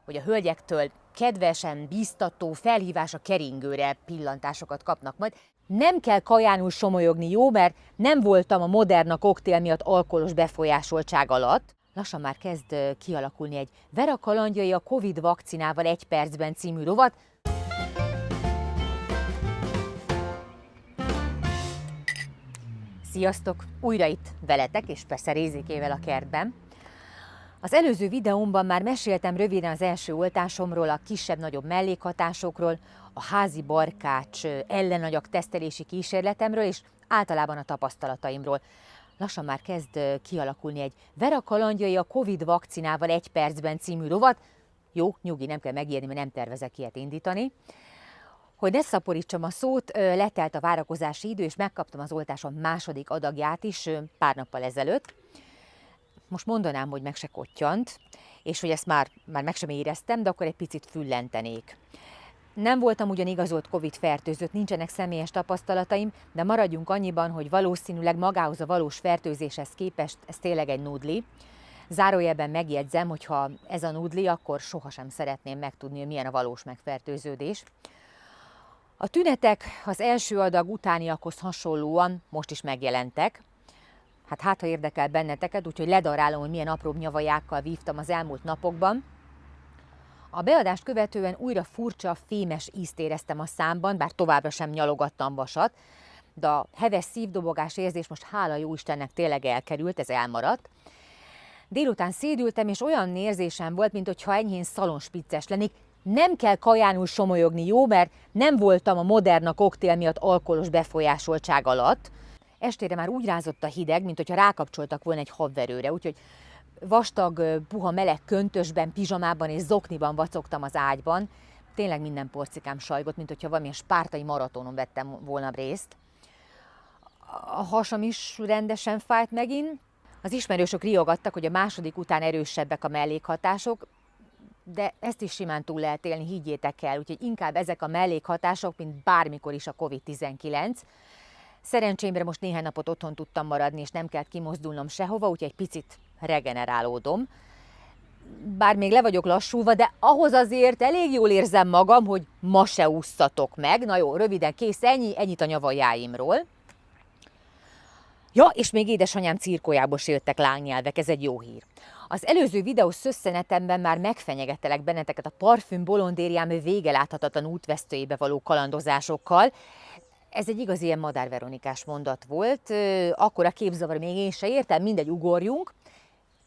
hogy a hölgyektől kedvesen, bíztató, felhívás a keringőre pillantásokat kapnak majd. Nem kell kajánul somolyogni, jó, mert nem voltam a Moderna koktél miatt alkoholos befolyásoltság alatt. Lassan már kezd kialakulni egy Vera kalandjai a Covid vakcinával 1 percben című rovat. Sziasztok! Újra itt veletek, és persze Rézékével a kertben. Az előző videómban már meséltem röviden az első oltásomról, a kisebb-nagyobb mellékhatásokról, a házi barkács ellenanyag tesztelési kísérletemről, és általában a tapasztalataimról. Lassan már kezd kialakulni egy Vera kalandjai a Covid vakcinával 1 percben című rovat. Jó, nyugi, nem kell megijedni, mert nem tervezek ilyet indítani. Hogy ne szaporítsam a szót, letelt a várakozási idő, és megkaptam az oltásom második adagját is pár nappal ezelőtt. Most mondanám, hogy meg se kottyant, és hogy ezt már meg sem éreztem, de akkor egy picit füllentenék. Nem voltam ugyan igazolt Covid fertőzött, nincsenek személyes tapasztalataim, de maradjunk annyiban, hogy valószínűleg magához a valós fertőzéshez képest ez tényleg egy nudli. Zárójelben megjegyzem, hogy ha ez a nudli, akkor sohasem szeretném megtudni, hogy milyen a valós megfertőződés. A tünetek az első adag utániakhoz hasonlóan most is megjelentek. Hát ha érdekel benneteket, úgyhogy ledarálom, hogy milyen apróbb nyavajákkal vívtam az elmúlt napokban. A beadást követően újra furcsa, fémes ízt éreztem a számban, bár továbbra sem nyalogattam vasat, de a heves szívdobogás érzés most hála jó Istennek tényleg elkerült, ez elmaradt. Délután szédültem, és olyan érzésem volt, mintha enyhén szalonspicces lennék. Nem kell kajánul somolyogni, jó, mert nem voltam a Moderna koktél miatt alkoholos befolyásoltság alatt. Estére már úgy rázott a hideg, mint hogyha rákapcsoltak volna egy habverőre, úgyhogy vastag, puha meleg köntösben, pizsamában és zokniban vacogtam az ágyban. Tényleg minden porcikám sajgott, mint hogyha valamilyen spártai maratonon vettem volna részt. A hasam is rendesen fájt megint. Az ismerősök riogattak, hogy a második után erősebbek a mellékhatások, de ezt is simán túl lehet élni, higgyétek el, úgyhogy inkább ezek a mellékhatások, mint bármikor is a Covid-19. Szerencsémre most néhány napot otthon tudtam maradni, és nem kellett kimozdulnom sehova, úgyhogy egy picit regenerálódom. Bár még le vagyok lassúva, de ahhoz azért elég jól érzem magam, hogy ma se ússzatok meg. Na jó, röviden kész, ennyit a nyavajáimról. Ja, és még édesanyám cirkójából se jöttek lángnyelvek, ez egy jó hír. Az előző videó szösszenetemben már megfenyegettelek benneteket a parfüm bolondériám vége láthatatlan útvesztőjébe való kalandozásokkal. Ez egy igazi ilyen madárveronikás mondat volt, akkor a képzavar még én se értem, mindegy, ugorjunk.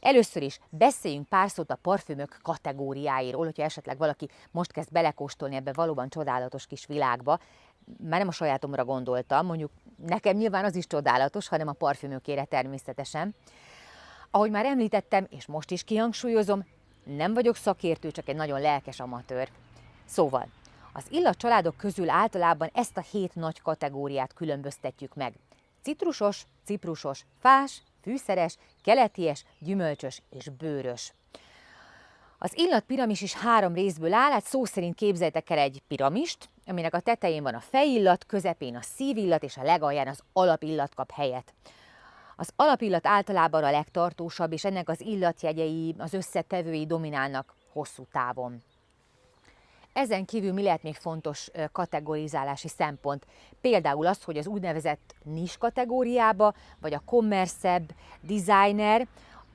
Először is beszéljünk pár szót a parfümök kategóriáiról, hogyha esetleg valaki most kezd belekóstolni ebbe valóban csodálatos kis világba. Már nem a sajátomra gondoltam, mondjuk nekem nyilván az is csodálatos, hanem a parfümökére természetesen. Ahogy már említettem, és most is kihangsúlyozom, nem vagyok szakértő, csak egy nagyon lelkes amatőr. Szóval, az illatcsaládok közül általában ezt a 7 nagy kategóriát különböztetjük meg. Citrusos, ciprusos, fás, fűszeres, keleties, gyümölcsös és bőrös. Az illatpiramis is 3 részből áll, hát szó szerint képzeljétek el egy piramist, aminek a tetején van a fejillat, közepén a szívillat és a legalján az alapillat kap helyet. Az alapillat általában a legtartósabb, és ennek az illatjegyei, az összetevői dominálnak hosszú távon. Ezen kívül mi lehet még fontos kategorizálási szempont? Például az, hogy az úgynevezett nis kategóriába, vagy a commerce-ebb, designer,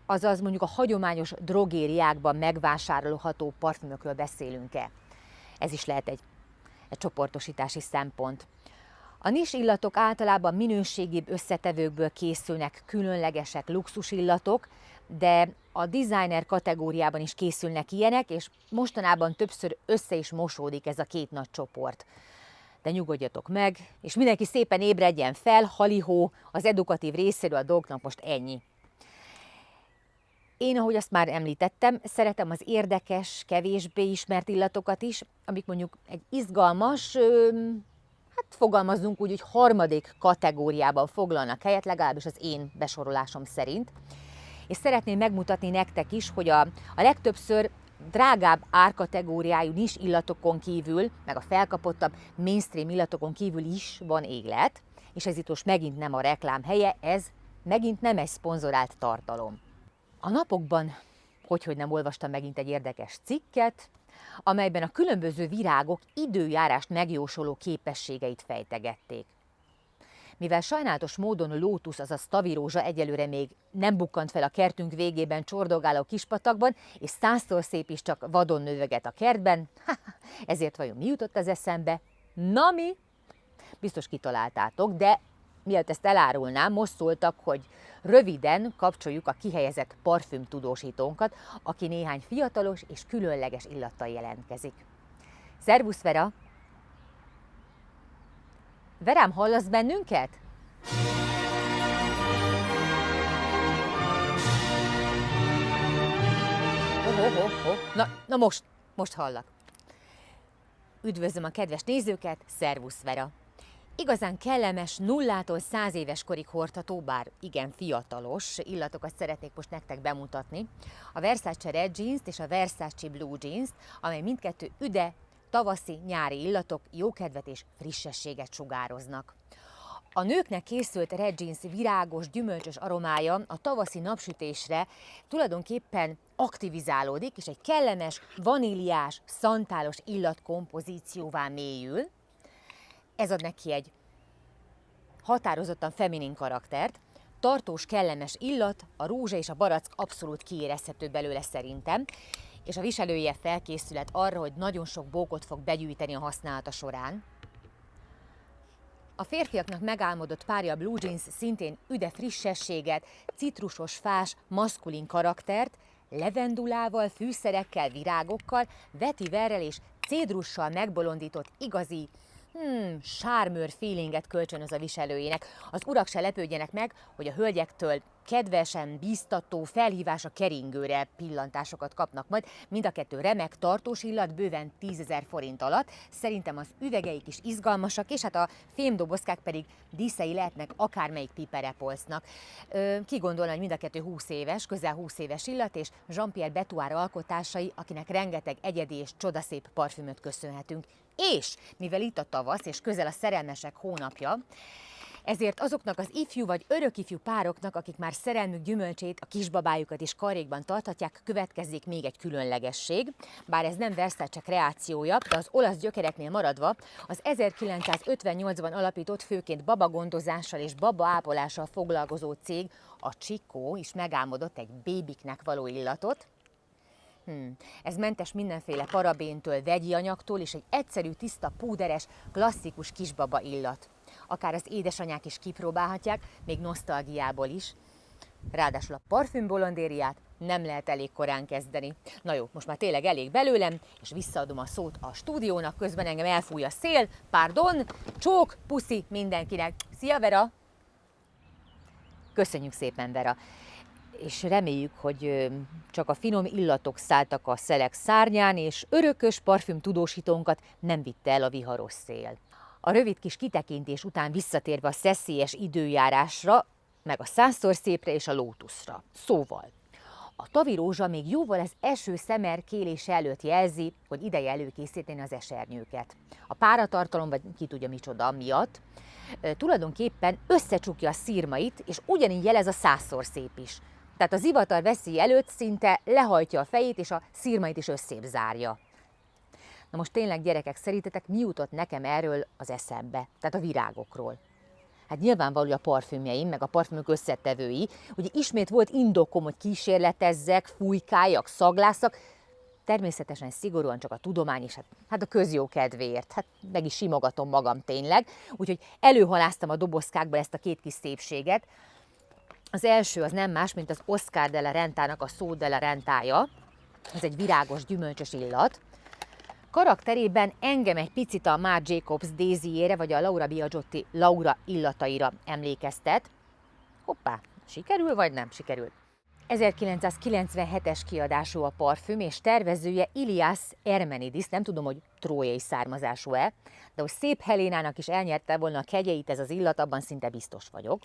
azaz mondjuk a hagyományos drogériákban megvásárolható parfümökről beszélünk-e. Ez is lehet egy csoportosítási szempont. A nis illatok általában minőségibb összetevőkből készülnek, különlegesek, luxusillatok, de a designer kategóriában is készülnek ilyenek, és mostanában többször össze is mosódik ez a 2 nagy csoport. De nyugodjatok meg, és mindenki szépen ébredjen fel, halihó, az edukatív részéről a dolgnak most ennyi. Én, ahogy azt már említettem, szeretem az érdekes, kevésbé ismert illatokat is, amik mondjuk egy izgalmas, hát fogalmazzunk úgy, hogy harmadik kategóriában foglalnak helyet, legalábbis az én besorolásom szerint. És szeretném megmutatni nektek is, hogy a legtöbbször drágább árkategóriájú nis illatokon kívül, meg a felkapottabb mainstream illatokon kívül is van élet, és ez itt most megint nem a reklám helye, ez megint nem egy szponzorált tartalom. A napokban hogy nem olvastam megint egy érdekes cikket, amelyben a különböző virágok időjárást megjósoló képességeit fejtegették. Mivel sajnálatos módon lótusz, azaz tavirózsa egyelőre még nem bukkant fel a kertünk végében csordogáló kispatakban, és 100-szor szép is csak vadon növeget a kertben, ezért vajon mi jutott az eszembe? Na mi? Biztos kitaláltátok, de mielőtt ezt elárulnám, most szóltak, hogy röviden kapcsoljuk a kihelyezett parfümtudósítónkat, aki néhány fiatalos és különleges illattal jelentkezik. Szervusz, Vera! Verám, hallasz bennünket? Na most hallak. Üdvözlöm a kedves nézőket, szervusz, Vera! Igazán kellemes, 0-tól 100 éves korig hordható, bár igen fiatalos illatokat szeretnék most nektek bemutatni. A Versace Red Jeans-t és a Versace Blue Jeans-t, amely mindkettő üde, tavaszi, nyári illatok jókedvet és frissességet sugároznak. A nőknek készült Red Jeans virágos, gyümölcsös aromája a tavaszi napsütésre tulajdonképpen aktivizálódik, és egy kellemes, vaníliás, szantálos illatkompozícióvá mélyül. Ez ad neki egy határozottan feminin karaktert, tartós, kellemes illat, a rózsa és a barack abszolút kiérezhető belőle szerintem, és a viselője felkészület arra, hogy nagyon sok bókot fog begyűjteni a használata során. A férfiaknak megálmodott párja a Blue Jeans szintén üde frissességet, citrusos, fás, maszkulin karaktert, levendulával, fűszerekkel, virágokkal, vetiverrel és cédrussal megbolondított igazi sármőr feelinget kölcsönöz a viselőjének. Az urak se lepődjenek meg, hogy a hölgyektől kedvesen, bíztató, felhívásra keringőre pillantásokat kapnak majd. Mind a kettő remek, tartós illat, bőven 10 000 forint alatt. Szerintem az üvegeik is izgalmasak, és hát a fémdobozkák pedig díszei lehetnek akármelyik piperepolcnak. Ki gondolna, hogy mind a kettő 20 éves, közel 20 éves illat, és Jean-Pierre Betuár alkotásai, akinek rengeteg egyedi és csodaszép parfümöt köszönhetünk. És mivel itt a tavasz és közel a szerelmesek hónapja, ezért azoknak az ifjú vagy örökifjú pároknak, akik már szerelmük gyümölcsét, a kisbabájukat is karrékban tarthatják, következzék még egy különlegesség. Bár ez nem Versace kreációja, de az olasz gyökereknél maradva, az 1958-ban alapított, főként babagondozással és babaápolással foglalkozó cég, a Chico is megálmodott egy bébiknek való illatot. Ez mentes mindenféle parabéntől, vegyi anyagtól, és egy egyszerű, tiszta, púderes, klasszikus kisbaba illat. Akár az édesanyák is kipróbálhatják, még nosztalgiából is. Ráadásul a parfümbolondériát nem lehet elég korán kezdeni. Na jó, most már tényleg elég belőlem, és visszaadom a szót a stúdiónak, közben engem elfúj a szél, pardon, csók, puszi mindenkinek. Szia, Vera! Köszönjük szépen, Vera! És reméljük, hogy csak a finom illatok szálltak a szelek szárnyán, és örökös parfümtudósítónkat nem vitte el a viharos szél. A rövid kis kitekintés után visszatérve a szeszélyes időjárásra, meg a 100-szor szépre és a lótuszra. Szóval, a tavirózsa még jóval az eső szemer kélése előtt jelzi, hogy ideje előkészíteni az esernyőket. A páratartalom, vagy ki tudja micsoda miatt, tulajdonképpen összecsukja a szirmait, és ugyanígy jelez a 100-szor szép is. Tehát a zivatar veszély előtt szinte lehajtja a fejét, és a szirmait is összébb zárja. Na most tényleg, gyerekek, szerintetek mi jutott nekem erről az eszembe? Tehát a virágokról. Hát nyilvánvaló, a parfümjeim, meg a parfümök összetevői. Ugye ismét volt indokom, hogy kísérletezzek, fújkáljak, szaglásszak. Természetesen szigorúan csak a tudomány és hát a közjó kedvéért. Hát meg is simogatom magam tényleg. Úgyhogy előhaláztam a dobozkákba ezt a két kis szépséget. Az első az nem más, mint az Oscar de la Rentának a Saut de la Rentája. Ez egy virágos, gyümölcsös illat. Karakterében engem egy picit a Marc Jacobs Daisy-ére, vagy a Laura Biagiotti Laura illataira emlékeztet. Hoppá, sikerül vagy nem sikerül? 1997-es kiadású a parfüm, és tervezője Ilias Ermenidis, nem tudom, hogy trójai származású-e, de hogy szép Helénának is elnyerte volna a kegyeit ez az illat, abban szinte biztos vagyok.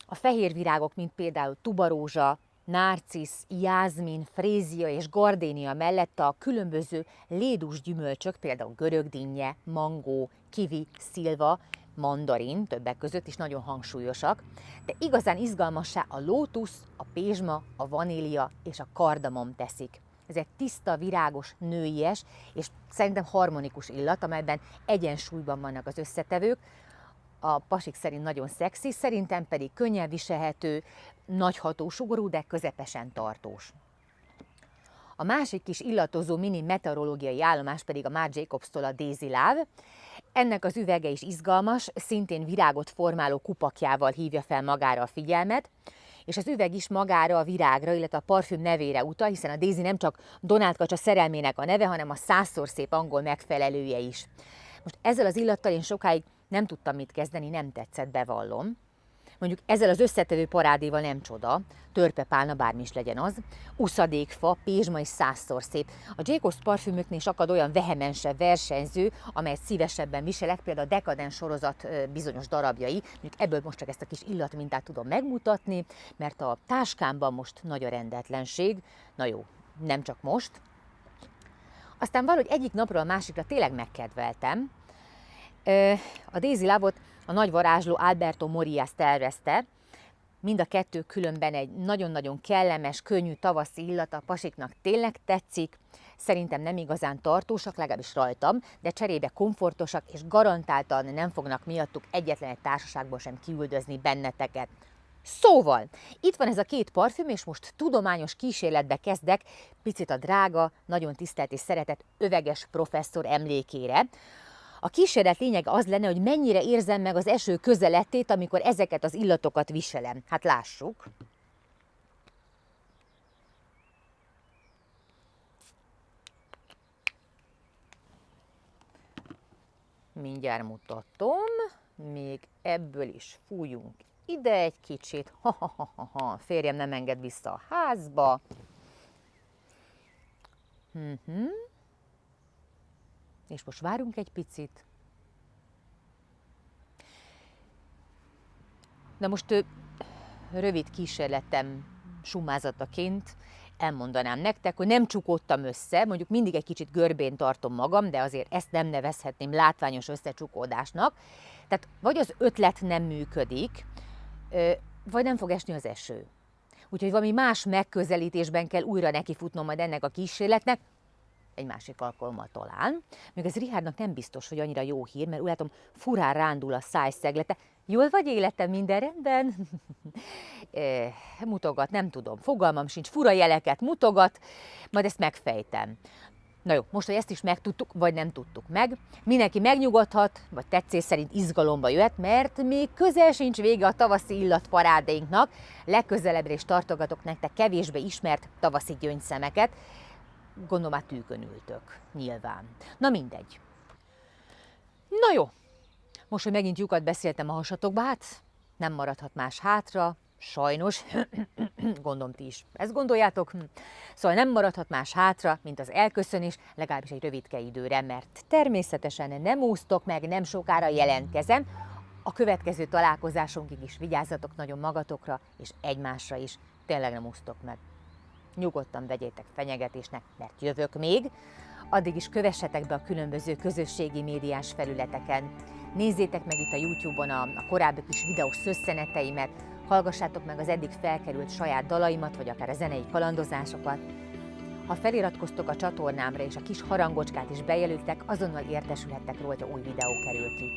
A fehér virágok, mint például tubarózsa, narcisz, jázmin, frézia és gardénia mellett a különböző lédús gyümölcsök, például görögdinnye, mangó, kivi, szilva mandarin többek között is nagyon hangsúlyosak, de igazán izgalmassá a lótusz, a pézsma, a vanília és a kardamom teszik. Ez egy tiszta, virágos, nőies és szerintem harmonikus illat, amelyben egyensúlyban vannak az összetevők. A pasik szerint nagyon szexi, szerintem pedig könnyen viselhető, nagy hatósugorú, de közepesen tartós. A másik kis illatozó mini meteorológiai állomás pedig a Marc Jacobstól a Daisy Love. Ennek az üvege is izgalmas, szintén virágot formáló kupakjával hívja fel magára a figyelmet, és az üveg is magára a virágra, illetve a parfüm nevére utal, hiszen a Daisy nem csak Donald kacsa szerelmének a neve, hanem a 100-szor szép angol megfelelője is. Most ezzel az illattal én sokáig nem tudtam mit kezdeni, nem tetszett, bevallom. Mondjuk ezzel az összetevő parádéval nem csoda, törpepálna, bármi is legyen az, uszadékfa, pézsma is 100-szor szép. A Jacobs parfümöknél is akad olyan vehemensebb versenyző, amelyet szívesebben viselek, például a Decadence sorozat bizonyos darabjai, mondjuk ebből most csak ezt a kis illatmintát tudom megmutatni, mert a táskámban most nagy a rendetlenség, na jó, nem csak most. Aztán valahogy egyik napról a másikra tényleg megkedveltem. A Daisy Love-ot a nagy varázsló Alberto Morillas tervezte, mind a kettő különben egy nagyon-nagyon kellemes, könnyű tavaszi illat, a pasiknak tényleg tetszik, szerintem nem igazán tartósak, legalábbis rajtam, de cserébe komfortosak, és garantáltan nem fognak miattuk egyetlen egy társaságból sem kiüldözni benneteket. Szóval, itt van ez a két parfüm, és most tudományos kísérletbe kezdek, picit a drága, nagyon tisztelt és szeretett öveges professzor emlékére. A kísérlet lényege az lenne, hogy mennyire érzem meg az eső közelettét, amikor ezeket az illatokat viselem. Hát lássuk. Mindjárt mutatom, még ebből is fújunk ide egy kicsit. Férjem nem enged vissza a házba. És most várunk egy picit. Na most rövid kísérletem summázataként elmondanám nektek, hogy nem csukódtam össze, mondjuk mindig egy kicsit görbén tartom magam, de azért ezt nem nevezhetném látványos összecsukódásnak. Tehát vagy az ötlet nem működik, vagy nem fog esni az eső. Úgyhogy valami más megközelítésben kell újra nekifutnom majd ennek a kísérletnek, egy másik alkalommal talán. Még ez Richardnak nem biztos, hogy annyira jó hír, mert úgy látom, furán rándul a szájszeglete. Jól vagy életem, minden rendben? Mutogat, nem tudom, fogalmam sincs, fura jeleket mutogat, majd ezt megfejtem. Na jó, most, hogy ezt is megtudtuk, vagy nem tudtuk meg, mindenki megnyugodhat, vagy tetszés szerint izgalomba jöhet, mert még közel sincs vége a tavaszi illatparádéinknak, legközelebbre is tartogatok nektek kevésbé ismert tavaszi gyöngyszemeket. Gondolom már tűkön ültök, nyilván. Na mindegy. Na jó, most, hogy megint lyukat beszéltem a hasatokba, hát nem maradhat más hátra, sajnos, gondolom ti is ezt gondoljátok, szóval nem maradhat más hátra, mint az elköszönés, legalábbis egy rövidke időre, mert természetesen nem úsztok meg, nem sokára jelentkezem, a következő találkozásunkig is vigyázzatok nagyon magatokra, és egymásra is, tényleg nem úsztok meg. Nyugodtan vegyétek fenyegetésnek, mert jövök még. Addig is kövessetek be a különböző közösségi médiás felületeken. Nézzétek meg itt a YouTube-on a korábbi kis videós szösszeneteimet, hallgassátok meg az eddig felkerült saját dalaimat, vagy akár a zenei kalandozásokat. Ha feliratkoztok a csatornámra és a kis harangocskát is bejelöltek, azonnal értesülhettek róla, hogy új videó kerül ki.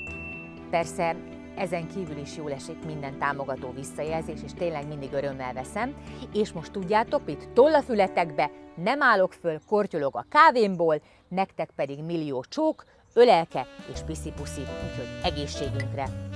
Persze, ezen kívül is jól esik minden támogató visszajelzés, és tényleg mindig örömmel veszem. És most tudjátok, itt toll a fületekbe, nem állok föl, kortyolog a kávémból, nektek pedig millió csók, ölelke és piszi-puszi, úgyhogy egészségünkre!